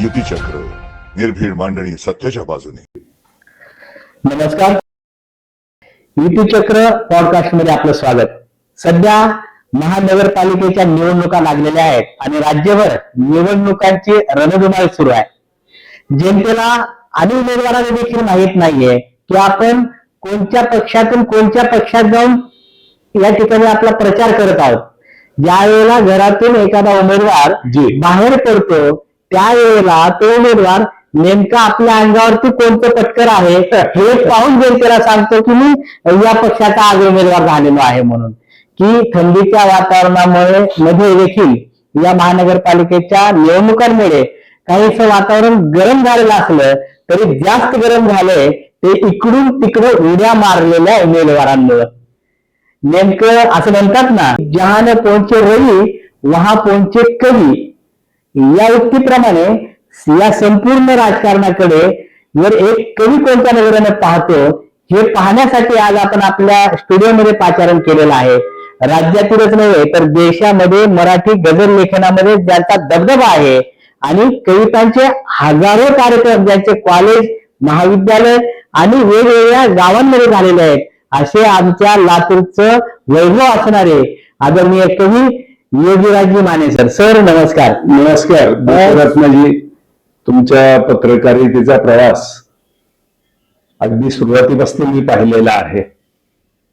युतीचक्र निर्भीड मांडणी सत्याच्या बाजूने. नमस्कार, युतीचक्र पॉडकास्ट मध्ये आपलं स्वागत. सध्या महानगरपालिकेच्या निवडणुका लागलेल्या आहेत आणि राज्यभर निवडणुकांची रणधुमाळी सुरू आहे. जनतेला आणि उमेदवारांना देखील माहीत नाहीये की आपण कोणत्या पक्षातून कोणत्या पक्षात जाऊन या ठिकाणी आपला प्रचार करत आहोत. ज्या वेळेला घरातून एखादा उमेदवार बाहेर पडतो त्यावेळेला तो उमेदवार नेमका आपल्या अंगावरती कोणतं पटकर आहे हे पाहून जनतेला सांगतो की मी या पक्षाचा आज उमेदवार झालेलो आहे म्हणून. की थंडीच्या वातावरणामुळे मध्ये देखील या महानगरपालिकेच्या निवडणुकांमुळे काहीसं वातावरण गरम झालेलं असलं तरी जास्त गरम झालंय ते इकडून तिकडं उड्या मारलेल्या उमेदवारांमुळे. नेमकं असं म्हणतात ना, जहां ने पहुंचे रवी वहां पहुंचे कवी, या युक्तीप्रमाणे या संपूर्ण राजकारणाकडे जर एक कवी कोणत्या नजरेने पाहतो हे पाहण्यासाठी आज आपण आपल्या स्टुडिओमध्ये पाचारण केलेलं आहे. राज्यातीलच नव्हे तर देशामध्ये मराठी गझल लेखनामध्ये ज्यांचा दबदबा आहे आणि कवितांचे हजारो कार्यक्रम ज्यांचे कॉलेज महाविद्यालय आणि वेगवेगळ्या गावांमध्ये झालेले आहेत असे आमच्या लातूरचं वैभव असणारे आदरणीय कवी योगीराजजी माने सर. सर नमस्कार. नमस्कार रत्नाजी. तुमच्या पत्रकारितेचा प्रवास अगदी सुरुवातीपासून मी पाहिलेला आहे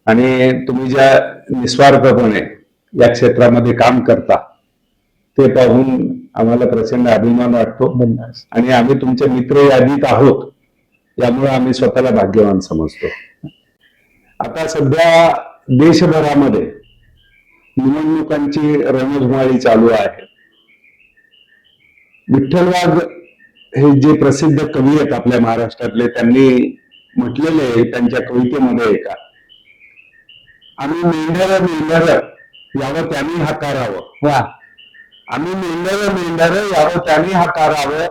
आणि तुम्ही ज्या निस्वार्थपणे या क्षेत्रामध्ये काम करता ते पाहून आम्हाला प्रचंड अभिमान वाटतो आणि आम्ही तुमच्या मित्र यादीत आहोत यामुळे आम्ही स्वतःला भाग्यवान समजतो. आता सध्या देशभरामध्ये निवडणुकांची रणधुमाळी चालू आहे. विठ्ठल वाघ हे जे प्रसिद्ध कवी आहेत आपल्या महाराष्ट्रातले, त्यांनी म्हटलेले आहे त्यांच्या कवितेमध्ये का आम्ही मेंढर यावं त्यांनी हाकारावं. वा. आम्ही मेंढर यावं त्यांनी हाकारावं,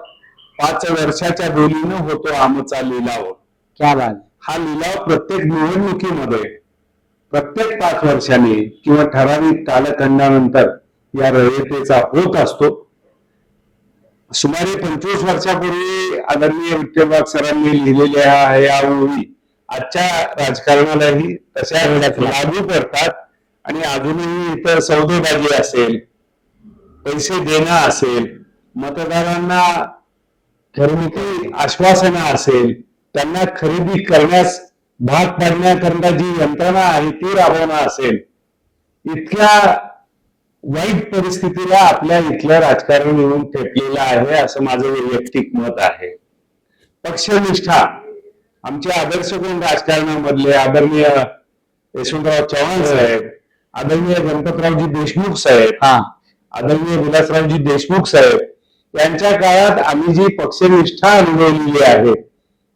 5 वर्षाच्या बोलीनं होतो आमचा लिलाव. क्या बात. हा लिलाव प्रत्येक निवडणुकीमध्ये प्रत्येक 5 वर्षांनी किंवा ठराविक कालखंडानंतर या रयतेचा होत असतो. सुमारे 25 वर्षापूर्वी आदरणीय विठ्ठल वाघ सरांनी लिहिलेल्या या ओळी आजच्या राजकारणालाही तशा लागू करतात आणि अजूनही इतर सौदेबाजी असेल, पैसे देणं असेल, मतदारांना खरेदी आश्वासनं असेल, त्यांना खरेदी करण्यास भाग पाडण्याकरता जी यंत्रणा आहे ती राबवणं असेल, इतक्या वाईट परिस्थितीला आपल्या इथलं राजकारण येऊन ठेपलेलं आहे असं माझं वैयक्तिक मत आहे. पक्षनिष्ठा आमचे आदर्श कोण राजकारणामधले आदरणीय यशवंतराव चव्हाण साहेब, आदरणीय गणपतरावजी देशमुख साहेब, आदरणीय विलासरावजी देशमुख साहेब यांच्या काळात आम्ही जी पक्षनिष्ठा अनुभवलेली आहे,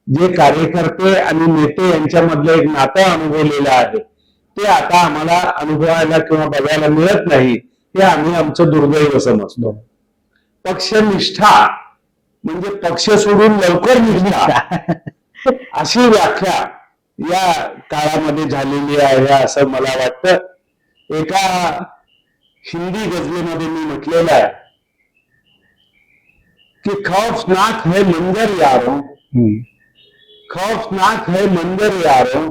जे कार्यकर्ते आणि नेते यांच्यामधलं एक नातं अनुभवलेलं आहे ते आता आम्हाला अनुभवायला किंवा बघायला मिळत नाही. हे आम्ही आमचं दुर्दैव समजतो. पक्षनिष्ठा म्हणजे पक्ष सोडून लवकर निघणं अशी व्याख्या या काळामध्ये झालेली आहे असं मला वाटतं. एका हिंदी गझलेमध्ये मी म्हटलेलं आहे की खौफनाक है मंजर यारो, खौफनाक है मंजर यारो,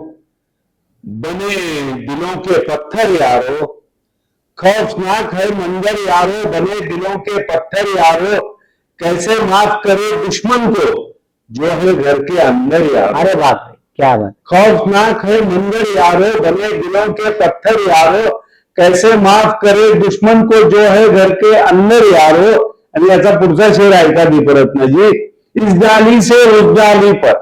बने दिलों के पत्थर यारो, खौफनाक है मंजर यारो, बने दिलों के पत्थर यारो, कैसे माफ करे दुश्मन को जो है घर के अंदर यारो. अरे बाप रे, क्या बात. खौफनाक है मंजर यारो, बने दिलों के पत्थर यारो, कैसे माफ करे दुश्मन को जो है घर के अंदर यारो. आणि याचा पुढचा शेर ऐका दीपरत्न जी. इस डाली से उस डाली पर,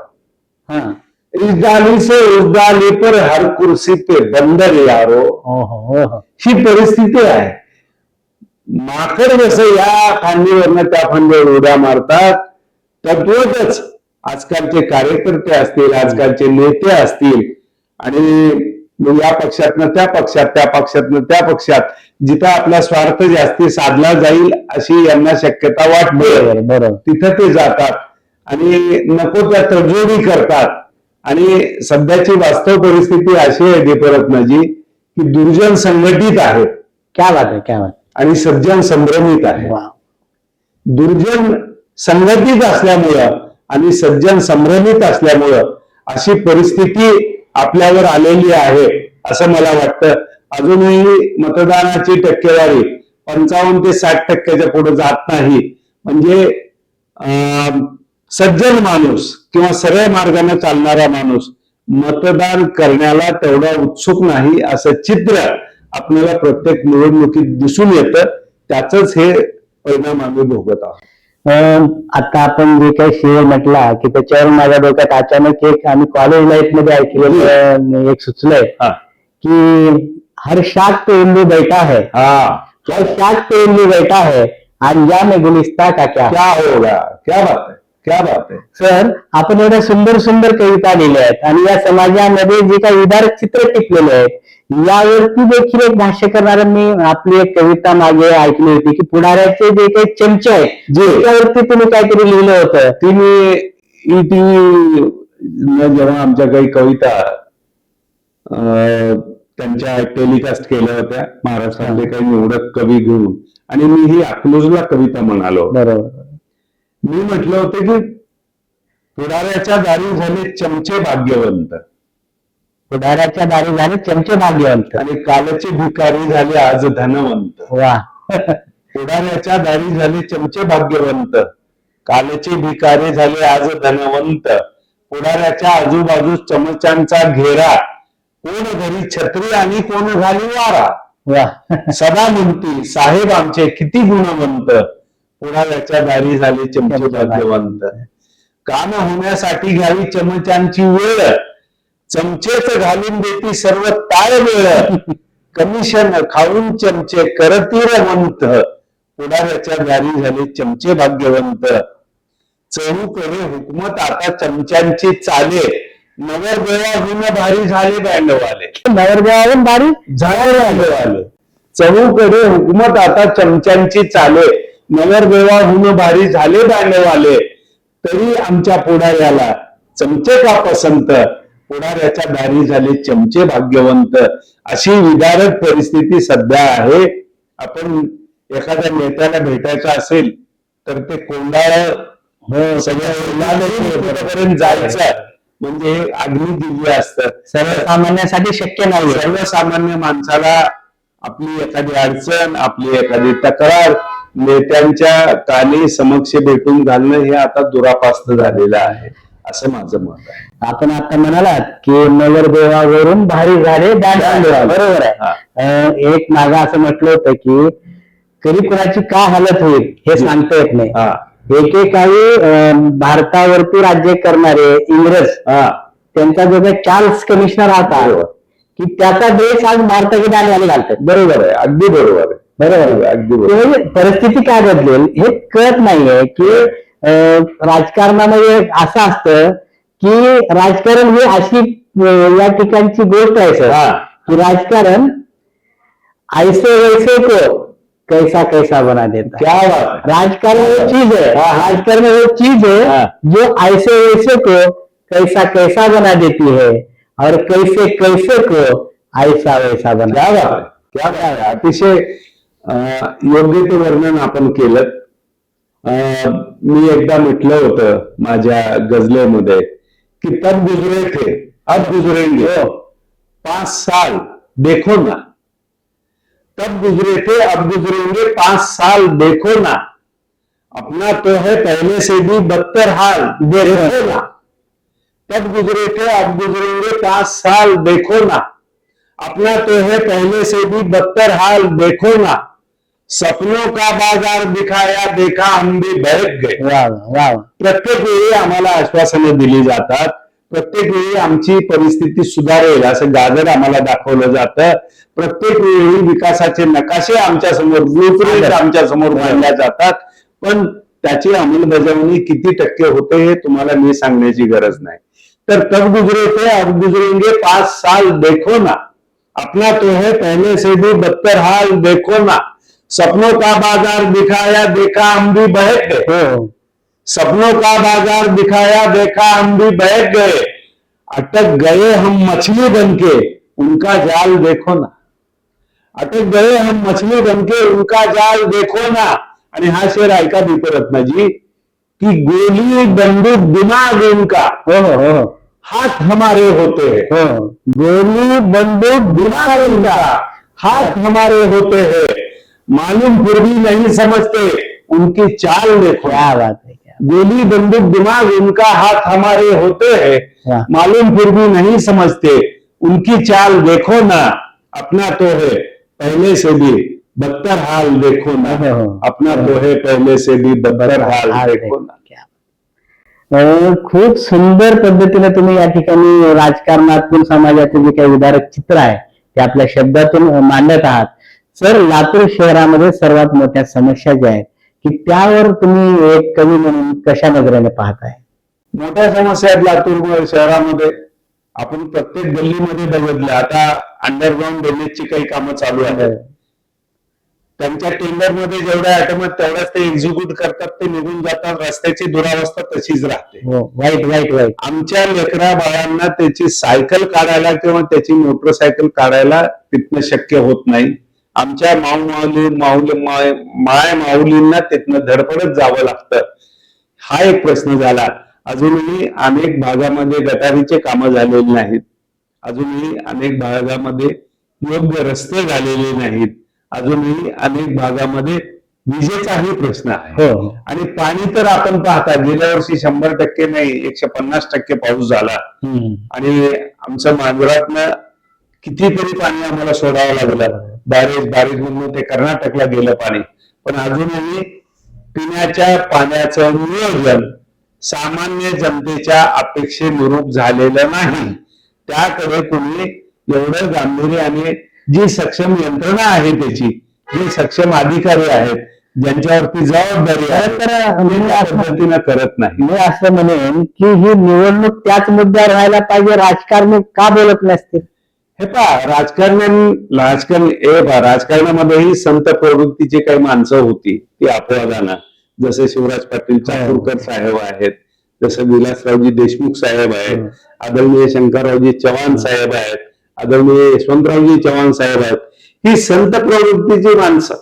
इस डाली से उस डाली पर हर कुर्सी पे बंदर यारो. ही परिस्थिती आहे. माकड जसं या फांदीवरनं त्या फांदीवर उड्या मारतात तद्वतच आजकालचे कार्यकर्ते असतील, आजकालचे नेते असतील आणि या पक्षातनं त्या पक्षात, त्या पक्षातनं त्या पक्षात जिथं आपला स्वार्थ जास्ती साधला जाईल अशी यांना शक्यता वाटते तिथं ते जातात आणि नको त्या तडजोडी करतात. आणि सध्याची वास्तव परिस्थिती अशी आहे दीपरत्नाजी की दुर्जन संघटित आहेत. क्या बात आहे, क्या बात. आणि सज्जन संभ्रमित आहे. दुर्जन संघटित असल्यामुळं आणि सज्जन संभ्रमित असल्यामुळं अशी परिस्थिती आपल्यावर आलेली आहे असं मला वाटतं. अजूनही मतदानाची टक्केवारी 55 ते 60% पुढे जात नाही. म्हणजे सज्जन माणूस किंवा सरळ मार्गाने चालणारा माणूस मतदान करण्याला तेवढा उत्सुक नाही असं चित्र आपल्याला प्रत्येक निवडणुकीत दिसून येतं. त्याच हे परिणाम आम्ही भोगत आहोत. आता आपण जे काही शेअर म्हटला की त्याच्यावर माझ्या डोक्यात अचानक एक आम्ही कॉलेज लाईफ मध्ये ऐकलेलं एक सुचलंय की हर शाख पे उल्लू बैठा है, क्या शाख पे उल्लू बैठा है, अंजाम में गुलिस्ता का क्या होगा. क्या बात है, क्या बात है. सर, आपण एवढ्या सुंदर सुंदर कविता लिहिल्या आहेत आणि या समाजामध्ये जे काही विदारक चित्र टिपलेले आहेत यावरती देखील एक भाष्य करणाऱ्यांनी आपली एक कविता मागे ऐकली होती की पुढाऱ्याचे जे काही चमचे आहेत त्यावरती तुम्ही काहीतरी लिहिलं होतं. ती मी ETV जेव्हा आमच्या काही कविता त्यांच्या टेलिकास्ट केल्या होत्या महाराष्ट्रातले काही निवडक कवी घेऊन आणि मी ही अकलूजला कविता म्हणालो. बरोबर. मी म्हटलं होतं की पुढाऱ्याच्या दारी झाले चमचे भाग्यवंत, पुढाऱ्याच्या दारी झाले चमचे भाग्यवंत आणि कालचे भिकारी झाले आज धनवंत. वा. पुढाऱ्याच्या दारी झाले चमचे भाग्यवंत, कालचे भिकारी झाले आज धनवंत. पुढाऱ्याच्या आजूबाजू चमच्यांचा घेरा, कोण घरी छत्री आणि कोण घाली वारा. वा. सदा म्हणती साहेब आमचे किती गुणवंत, पुढाऱ्याच्या दारी झाले चमचे भाग्यवंत. काम होण्यासाठी घ्यावी चमच्यांची वेळ, चमचेच घालून देती सर्व ताळ वेळ. कमिशन खाऊन चमचे करतील मंत, पुढाऱ्याच्या दारी झाले चमचे भाग्यवंत. चहूकडे हुकमत आता चमच्यांची चाले, नवरदेवाहून भारी झाले बँडवाले. नवरदेवाहून भारी झाले बँडवाले. चहूकडे हुकमत आता चमच्यांची चाले, नवरदेवाहून भारी झाले बँडवाले. तरी आमच्या पुढाऱ्याला चमचे का पसंत, पुढाऱ्याच्या दारी झाले चमचे भाग्यवंत. अशी विदारक परिस्थिती सध्या आहे. आपण एखाद्या नेत्याला भेटायचं असेल तर ते कोंडाळ सगळ्या जायचं म्हणजे अग्नी दिव्य असतं. सर्वसामान्यांसाठी शक्य नाही. सर्वसामान्य माणसाला आपली एखादी अडचण, आपली एखादी तक्रार नेत्यांच्या कानी समक्ष भेटून घालणं हे आता दुरापास्त झालेलं आहे असं माझं मत आहे. आपण आता म्हणालात की नवरदेवावरून भारी झाले बँडवाले. बरोबर आहे. एक मागा असं म्हटलं होतं की कधी कुणाची काय हालत होईल हे सांगता येत नाही. एकेकाळी भारतावरती राज्य करणारे इंग्रज त्यांचा जो काही चार्ल्स कमिशनर होता की त्याचा देश आज भारताचे बँडवाले घालतात. बरोबर आहे, अगदी बरोबर आहे. बरोबर आहे, अगदी बरोबर. परिस्थिती काय बदलेल हे कळत नाहीये की राजकारणामध्ये असं असतं की राजकारण ही अशी या ठिकाणची गोष्ट आहे सर की राजकारण ऐसे वैसे को कैसा कैसा बना देता. क्या बात. राजकारण वो चीज है, राजकारण वो चीज है जो ऐसे वैसे को कैसा कैसा बना देती है और कैसे कैसे को ऐसा वैसा बना. क्या बात आहे, क्या बात आहे. अतिशय योग्य ते वर्णन आपण केलं. मी एकदा म्हटलं होतं माझ्या गझलेमध्ये की तब गुजरे थे अब गुजरेंगे 5 साल देखो ना, तब गुजरे थे अब गुजरेंगे 5 साल देखो ना, अपना तो है पहले से भी बदतर हाल देखो ना. तब गुजरे थे अब गुजरेंगे 5 साल देखो ना, अपना तो है पहले से भी बदतर हाल देखो ना. सपनों का बाजार दिखाया देखा हम भी बहक गए. प्रत्येक वेळी आम्हाला आश्वासनं दिली जातात, प्रत्येक वेळी आमची परिस्थिती सुधारेल असं गाजर आम्हाला दाखवलं जातं. प्रत्येक वेळी विकासाचे नकाशे आमच्या समोर, ब्लूप्रिंट आमच्या समोर मांडल्या जातात. पण त्याची अंमलबजावणी किती टक्के होते हे तुम्हाला मी सांगण्याची गरज नाही. तर तब गुजरे थे अब गुजरेंगे 5 साल देखो ना, अपना तो है पहले से भी बदतर हाल देखो ना. सपनों का बाजार दिखाया देखा हम भी बहक गए. सपनों का बाजार दिखाया देखा हम भी बहक गए. अटक गए हम मछली बनके उनका जाल देखो ना. अटक गए हम मछली बनके उनका जाल देखो ना. आणि हा शेर ऐका दीपरत्नाजी. कि गोली बंदूक दिमाग इनका, हो हो हो हाथ हमारे होते हैं, हो, गोली बंदूक दिमाग इनका, हाथ हमारे होते हैं, मालूम फिर भी नहीं समझते उनकी चाल देखो। क्या बात है, क्या गोली बंदूक दिमाग इनका, हाथ हमारे होते हैं, वाह। मालूम फिर भी नहीं समझते उनकी चाल देखो ना, अपना तो है पहले से भी बदतर हाल देखो ना, अपना तो है पहले से भी बदतर हाल देखो ना। खूप सुंदर पद्धतीने तुम्ही या ठिकाणी राजकारणातून समाजातील जे काही विदारक चित्र आहे ते आपल्या शब्दातून मांडत आहात. सर, लातूर शहरामध्ये सर्वात मोठ्या समस्या ज्या आहेत की त्यावर तुम्ही एक कवी म्हणून कशा नजरेने पाहताय? मोठ्या समस्या आहेत लातूर शहरामध्ये. आपण प्रत्येक गल्लीमध्ये बघितलं, आता अंडरग्राऊंड ड्रेनेजची काही कामं चालू आहेत. त्यांच्या टेंडरमध्ये जेवढ्या आयटम आहेत तेवढ्याच ते एक्झिक्यूट करतात, ते निघून जातात, रस्त्याची दुरावस्था तशीच राहते. वाईट वाईट वाईट. आमच्या लेकरा बाळांना त्याची सायकल काढायला किंवा त्याची मोटरसायकल काढायला तिथनं शक्य होत नाही. आमच्या माय माऊलींना तिथनं धडपडत जावं लागतं. हा एक प्रश्न झाला. अजूनही अनेक भागामध्ये गटारीचे कामं झालेली नाहीत. अजूनही अनेक भागामध्ये योग्य रस्ते झालेले नाहीत. अजूनही अनेक भागामध्ये विजेचाही प्रश्न आहे. आणि पाणी तर आपण पाहता, गेल्या वर्षी 100% नाही 150% पाऊस झाला. आणि आमचं मांजरातनं कितीतरी पाणी आम्हाला सोडावं लागलं. बॅरेज म्हणून ते कर्नाटकला गेलं पाणी. पण अजूनही पिण्याच्या पाण्याचं नियोजन सामान्य जनतेच्या अपेक्षेनुरूप झालेलं नाही. त्याकडे तुम्ही एवढं गांभीर्याने, जी सक्षम यंत्रणा आहे त्याची, जे सक्षम अधिकारी आहेत, ज्यांच्यावरती जबाबदारी आहे, त्या पद्धतीनं करत नाही. मी असं म्हणेन की ही निवडणूक त्याच मुद्द्यावर व्हायला पाहिजे, राजकारणी का बोलत नसतील? हे राजकारणामध्येही संत प्रवृत्तीची काही माणसं होती, ती अपवादानं, जसे शिवराज पाटील चाकूरकर साहेब आहेत, जसं विलासरावजी देशमुख साहेब आहेत, आदरणीय शंकररावजी चव्हाण साहेब आहेत, आदरणीय यशवंतरावजी चव्हाण साहेब आहेत. ही संत प्रवृत्तीची माणसं,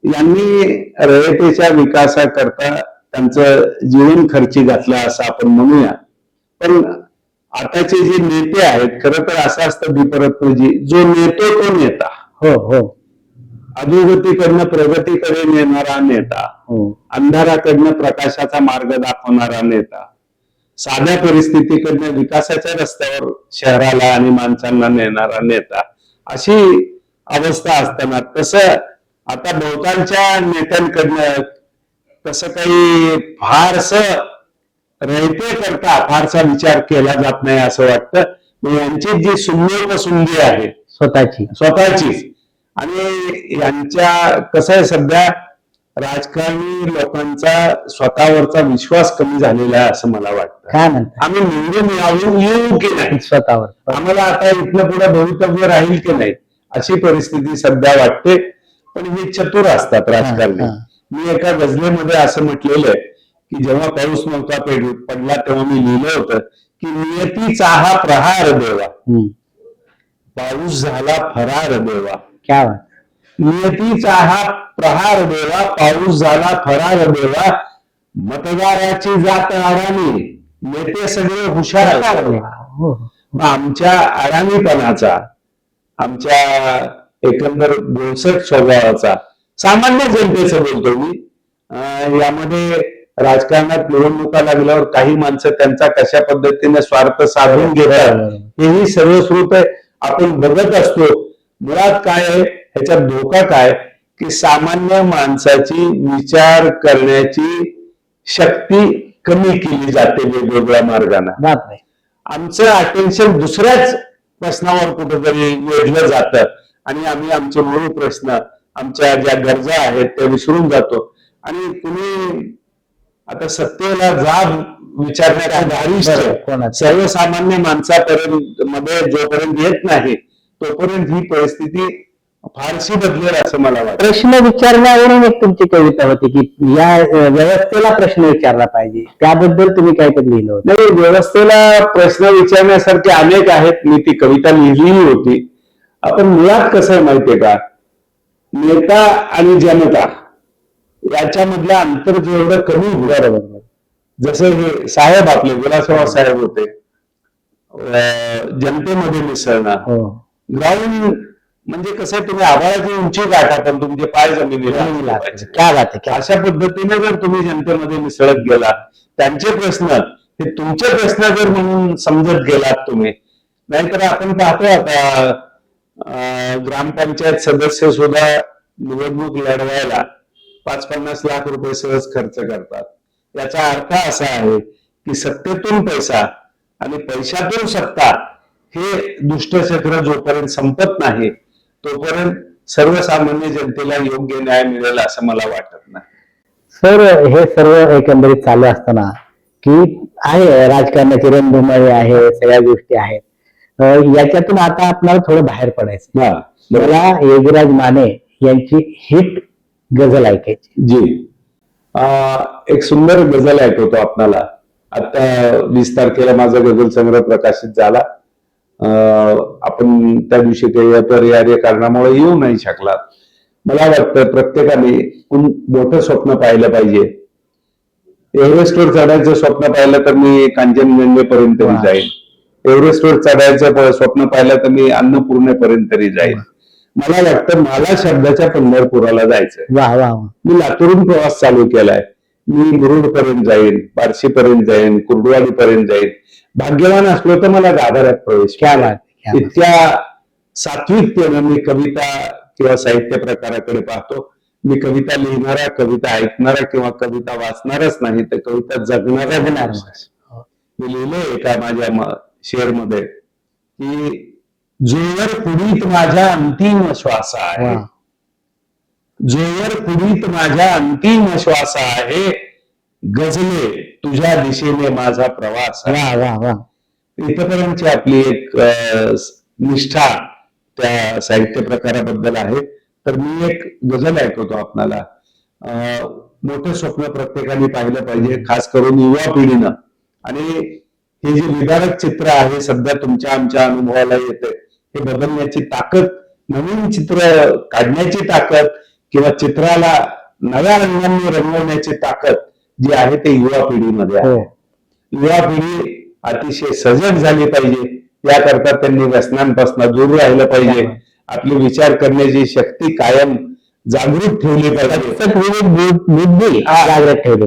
यांनी रयतेच्या विकासाकरता त्यांचं जीवन खर्ची घातलं असं आपण म्हणूया. पण आताचे जे नेते आहेत, खरं तर असं असतं दीपरत्नजी, जो नेतो तो नेता. अधोगतीकडनं प्रगतीकडे नेणारा नेता, अंधाराकडनं प्रकाशाचा मार्ग दाखवणारा नेता, साध्या परिस्थितीकडनं विकासाच्या रस्त्यावर शहराला आणि माणसांना नेणारा नेता, अशी अवस्था असताना तसं आता बहुतांच्या नेत्यांकडनं तसं काही फारसं रयते करता फारसा विचार केला जात नाही असं वाटतं. यांची जी सुंदी आहे स्वतःचीच, आणि यांच्या कसं आहे, सध्या राजकारणी लोकांचा स्वतःवरचा विश्वास कमी झालेला आहे असं मला वाटतं. काय म्हणतात? आम्ही निवडून येऊ की नाही स्वतःवर, आम्हाला आता इथनं पुढे भवितव्य राहील की नाही, अशी परिस्थिती सध्या वाटते. पण हे चतुर असतात राजकारणी. मी एका गझलेमध्ये असं म्हटलेलं आहे की जेव्हा पाऊस नव्हता पडला तेव्हा मी लिहिलं होतं की नियतीचा हा प्रहार देवा, पाऊस झाला फरार देवा. क्या नियतीचा हा प्रहार देवा, पाऊस झाला फरार देवा, मतदाराची जात अडाणी, नेते सगळे हुशार. आमच्या अडाणीपणाचा, आमच्या एकंदर गोळसट स्वभावाचा, सामान्य जनतेचं बोलतो मी, यामध्ये राजकारणात निवडणुका लागल्यावर काही माणसं त्यांचा कशा पद्धतीने स्वार्थ साधून घेतात हेही सर्वश्रुत आपण बघत असतो. मुळात काय आहे ह्याच्यात धोका काय की सामान्य माणसाची विचार करण्याची शक्ती कमी केली जाते वेगवेगळ्या मार्गाने. आमचं अटेन्शन दुसऱ्याच प्रश्नावर कुठेतरी वेधलं जातं आणि आम्ही आमचे मूळ प्रश्न, आमच्या ज्या गरजा आहेत त्या विसरून जातो. आणि तुम्ही आता सत्तेला जाब विचारण्याचा धारिष्ट सर्वसामान्य माणसापर्यंत मध्ये जोपर्यंत येत नाही तोपर्यंत ही परिस्थिती फारशी बदलेल असं मला वाटतं. प्रश्न विचारण्यावरून एक तुमची कविता होती की या व्यवस्थेला प्रश्न विचारला पाहिजे, त्याबद्दल तुम्ही काहीतरी लिहिलं होतं. नाही, व्यवस्थेला प्रश्न विचारण्यासारखे अनेक आहेत. मी ती कविता लिहिलीही होती. आपण मुळात कसं आहे माहितीये का, नेता आणि जनता याच्यामधलं अंतर जेवढं कमी होईल जसं हे साहेब आपले विलासराव साहेब होते, जनतेमध्ये मिसळणं, हो ग्राउंड म्हणजे कसं तुम्ही आभाळाची उंची गाठा पण तुमचे पाय जमिनीला असले पाहिजे. क्या बात आहे, क्या अशा पद्धतीने जर तुम्ही जनतेमध्ये मिसळत गेला, त्यांचे प्रश्न हे तुमचे प्रश्न जर म्हणून समजत गेलात तुम्ही, नाहीतर आपण पाहतो आता ग्रामपंचायत सदस्य सुद्धा निवडणूक लढवायला 5-50 लाख रुपये सहज खर्च करतात. याचा अर्थ असा आहे की सत्तेतून पैसा आणि पैशातून सत्ता हे दुष्टचक्र जोपर्यंत संपत नाही तोपर्यंत सर्वसामान्य जनतेला योग्य न्याय मिळेल असं मला वाटत नाही. सर. हे सर्व एकंदरीत चालू असताना की आहे राजकारणाची रणधुमाळी आहे, सगळ्या गोष्टी आहेत, याच्यातून आता आपल्याला थोडं बाहेर पडायचं. हा, मला योगीराज माने यांची हिट गझल ऐकायची. जी एक सुंदर गझल ऐकवतो आपल्याला. आता 20 तारखेला माझा गझल संग्रह प्रकाशित झाला. आपण त्या दिवशी काही अपरिहार्य कारणामुळे येऊ नाही शकला. मला वाटतं प्रत्येकाने मोठं स्वप्न पाहिलं पाहिजे. एव्हरेस्टवर चढायचं स्वप्न पाहिलं तर मी कांचनजंगेपर्यंत जाईल. एव्हरेस्टवर चढायचं स्वप्न पाहिलं तर मी अन्नपूर्णेपर्यंत जाईल. मला वाटतं मला शब्दाच्या पंढरपुराला जायचंय. वा वा. मी लातूरून प्रवास चालू केलाय. मी मुरुड पर्यंत जाईन, बार्शी पर्यंत जाईन, कुर्डुवाडी पर्यंत जाईन. भाग्यवान असलो तर मला गाभाऱ्यात प्रवेश. इतक्या सात्विकतेनं मी कविता किंवा साहित्य प्रकाराकडे पाहतो. मी कविता लिहिणारा, कविता ऐकणारा किंवा कविता वाचणारच नाही तर कविता जगणारा माणूस. मी लिहिलंय एका माझ्या शेअरमध्ये की जोवर पुढीत माझ्या अंतिम श्वास आहे, जोवर पुढीत माझ्या अंतिम श्वास आहे, गझले तुझ्या दिशेने माझा प्रवास आहे. इथपर्यंतची आपली एक निष्ठा त्या साहित्य प्रकाराबद्दल आहे. तर मी एक गझल ऐकवतो आपल्याला. मोठं स्वप्न प्रत्येकाने पाहिलं पाहिजे, खास करून युवा पिढीनं. आणि हे जे विदारक चित्र आहे सध्या तुमच्या आमच्या अनुभवाला येते, हे बदलण्याची ताकद, नवीन चित्र काढण्याची ताकद किंवा चित्राला नव्या रंगांनी रंगवण्याची ताकद जी आहे ते युवा पिढीमध्ये आहे. युवा पिढी अतिशय सजग झाली पाहिजे. याकरता त्यांनी व्यसनांपासून दूर राहिलं पाहिजे. आपली विचार करण्याची शक्ती कायम जागृत ठेवली पाहिजे.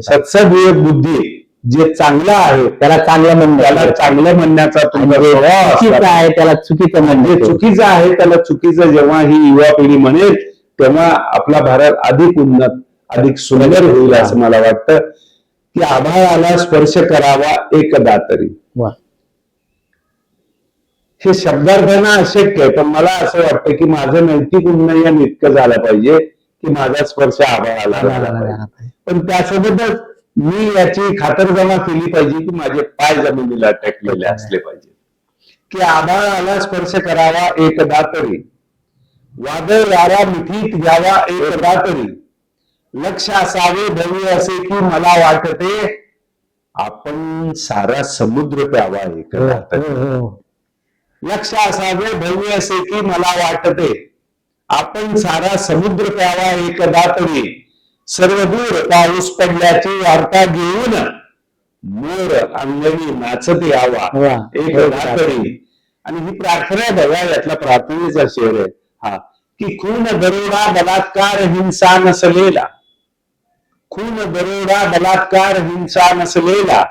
सत्सदविवेक बुद्धी जे चांगलं आहे त्याला चांगलं म्हणण्याचा चुकीचं आहे त्याला चुकीचं म्हणजे चुकीचं आहे त्याला चुकीचं जेव्हा ही युवा पिढी म्हणेल तेव्हा आपला भारत अधिक उन्नत, अधिक सुंदर होईल असं मला वाटतं. की आभाळाला स्पर्श करावा एकदा तरी. हे शब्दार्थांना अशक्य आहे, पण मला असं वाटतं की माझं नैतिक उन्नयन इतकं झालं पाहिजे की माझा स्पर्श आभाळाला झाला पाहिजे. पण त्यासोबतच मी याची खातरजमा केली पाहिजे की माझे पाय जमिनीला टेकलेले असले पाहिजे. की आभाळाला स्पर्श करावा एकदा तरी, वादळ वारा मिठीत घ्यावा एकदा तरी, लक्ष असावे भव्य असे की मला वाटते आपण सारा समुद्र प्यावा एकदा तरी. लक्ष असावे भव्य असे की मला वाटते आपण सारा समुद्र प्यावा एकदा तरी, सर्वदूर पाऊस पडल्याची वार्ता घेऊन मोर अंगणी नाचत यावा एकदा तरी. आणि ही प्रार्थना बघा, यातला प्रार्थनेचा शेर आहे हा की खून दरोडा बलात्कार हिंसा नसलेला, खून दरोडा बलात्कार हिंसा नसलेला,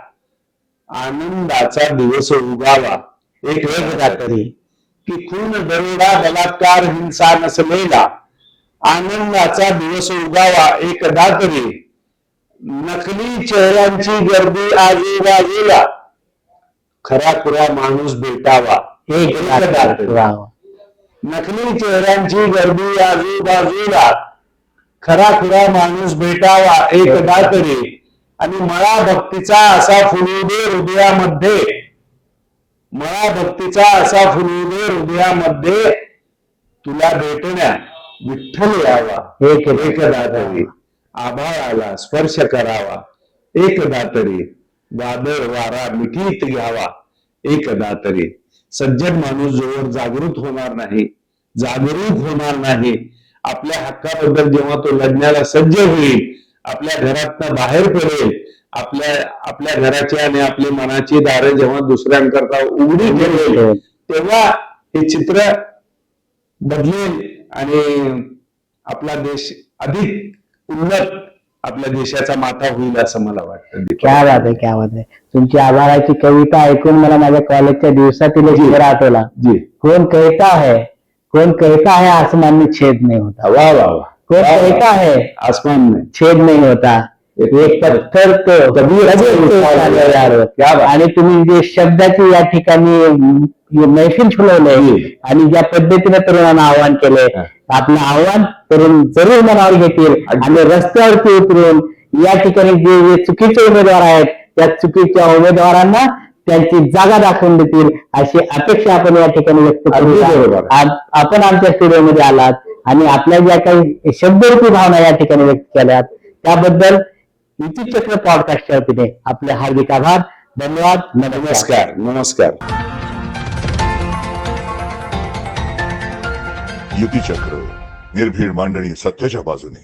आनंदाचा दिवस उगावा एकदा तरी. की खून दरोडा बलात्कार हिंसा नसलेला, आनंदाचा दिवस उगावा एकदा तरी, नकली चेहऱ्यांची गर्दी आजूबाजूला, खराखुरा माणूस भेटावा एकदा तरी. नकली चेहऱ्यांची गर्दी आजूबाजूला, खराखुरा माणूस भेटावा एकदा तरी. आणि मळा भक्तीचा असा फुलू दे हृदयामध्ये, मळा भक्तीचा असा फुलू दे हृदयामध्ये, तुला भेटण्या विठ्ठल यावा एकदा तरी, आभाळाला स्पर्श करावा एकदा तरी, वादळ वारा मिठीत घ्यावा एकदा तरी. सज्जन माणूस जोवर जागृत होणार नाही, जागरूक होणार नाही, आपल्या हक्काबद्दल जेव्हा तो लढण्याला सज्ज होईल, आपल्या घरातनं बाहेर पडेल, आपल्या घराची आणि आपली मनाची दारे जेव्हा दुसऱ्यांकरता उघडी केली तेव्हा हे चित्र बदलेल आणि आपला देश अधिक उन्नत आपल्या देशाचा माता होईल असं मला वाटतं. क्या बात आहे, क्या बात आहे. तुमची आभाराची कविता ऐकून मला माझ्या कॉलेजच्या दिवसातील एक शेर आठवला. जी कौन कहता है आसमान में छेद नहीं होता. वाह वाह वाह. कौन कहता है आसमान में छेद नहीं होता, एक पत्थर तो कभी यार. क्या बात. आणि तुम्ही जे शब्दाची या ठिकाणी मैफिल फुलवलंय आणि ज्या पद्धतीने तरुणांना आव्हान केलंय, आपलं आव्हान तरुण जरूर मनावर घेतील आणि रस्त्यावरती उतरून या ठिकाणी जे चुकीचे उमेदवार आहेत त्या चुकीच्या उमेदवारांना त्यांची जागा दाखवून देतील अशी अपेक्षा आपण या ठिकाणी व्यक्त करू. बरोबर. आपण आमच्या स्टुडिओमध्ये आलात आणि आपल्या ज्या काही शब्दरूपी भावना या ठिकाणी व्यक्त केल्यात त्याबद्दल युतीचक्र पॉडकास्टच्या वतीने आपले हार्दिक आभार. धन्यवाद. नमस्कार. नमस्कार. युतीचक्र निर्भीड मांडणी सत्याच्या बाजूने.